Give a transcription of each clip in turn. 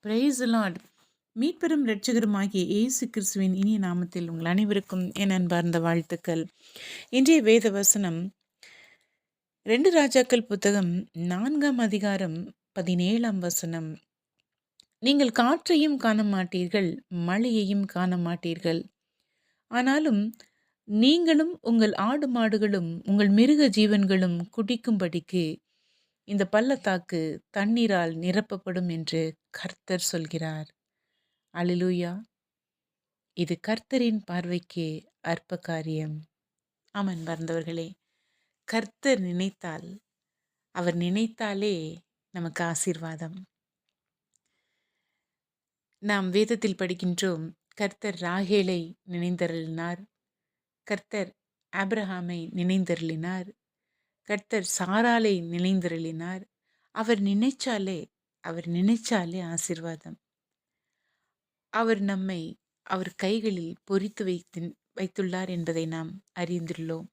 Price Lord. மீட்பெரும் இரட்சகருமாகிய இயேசு கிறிஸ்துவின் இனிய நாமத்தில் உங்கள் அனைவருக்கும் என் அன்பார்ந்த வாழ்த்துக்கள். இன்றைய வேத வசனம் 2 ராஜாக்கள் புத்தகம் 4ஆம் அதிகாரம் 17ஆம் வசனம். நீங்கள் காற்றையும் காண மாட்டீர்கள், மழையையும் காண மாட்டீர்கள். ஆனாலும் நீங்களும் உங்கள் ஆடு மாடுகளும் உங்கள் மிருக ஜீவன்களும் குடிக்கும்படிக்கு இந்த பள்ளத்தாக்கு தண்ணீரால் நிரப்பப்படும் என்று கர்த்தர் சொல்கிறார். அல்லேலூயா. இது கர்த்தரின் பார்வைக்கு அற்ப காரியம். ஆமன் அன்பார்ந்தவர்களே, கர்த்தர் நினைத்தால், அவர் நினைத்தாலே நமக்கு ஆசீர்வாதம். நாம் வேதத்தில் படிக்கின்றோம், கர்த்தர் ராகேலை நினைந்தருளினார், கர்த்தர் ஆபிரகாமை நினைந்தருளினார், கர்த்தர் சாராளை நினைந்தருளினார். அவர் நினைச்சாலே ஆசீர்வாதம். அவர் நம்மை அவர் கைகளில் பொறித்து வைத்துள்ளார் என்பதை நாம் அறிந்துள்ளோம்.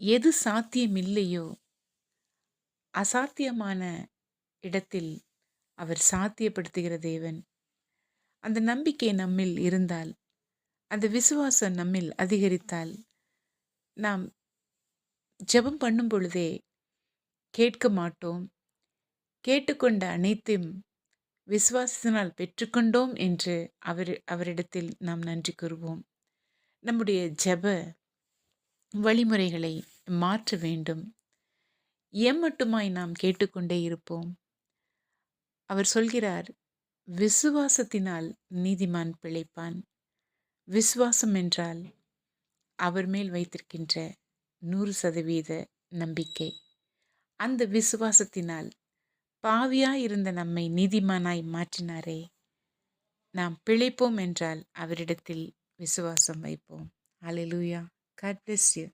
எது சாத்தியமில்லையோ, அசாத்தியமான இடத்தில் அவர் சாத்தியப்படுத்துகிற தேவன். அந்த நம்பிக்கை நம்மில் இருந்தால், அந்த விசுவாசம் நம்மில் அதிகரித்தால், நாம் ஜெபம் பண்ணும் பொழுதே கேட்க மாட்டோம். கேட்டுக்கொண்ட அனைத்தையும் விசுவாசத்தினால் பெற்றுக்கொண்டோம் என்று அவரிடத்தில் நாம் நன்றி கூறுவோம். நம்முடைய ஜெப வழிமுறைகளை மாற்ற வேண்டும். எம்மட்டுமாய் நாம் கேட்டுக்கொண்டே இருப்போம். அவர் சொல்கிறார், விசுவாசத்தினால் நீதிமான் பிழைப்பான். விசுவாசம் என்றால் அவர் மேல் வைத்திருக்கின்ற 100% நம்பிக்கை. அந்த விசுவாசத்தினால் பாவியாயிருந்த நம்மை நீதிமானாய் மாற்றினாரே. நாம் பிழைப்போம் என்றால் அவரிடத்தில் விசுவாசம் வைப்போம். அல்லேலூயா. God bless you.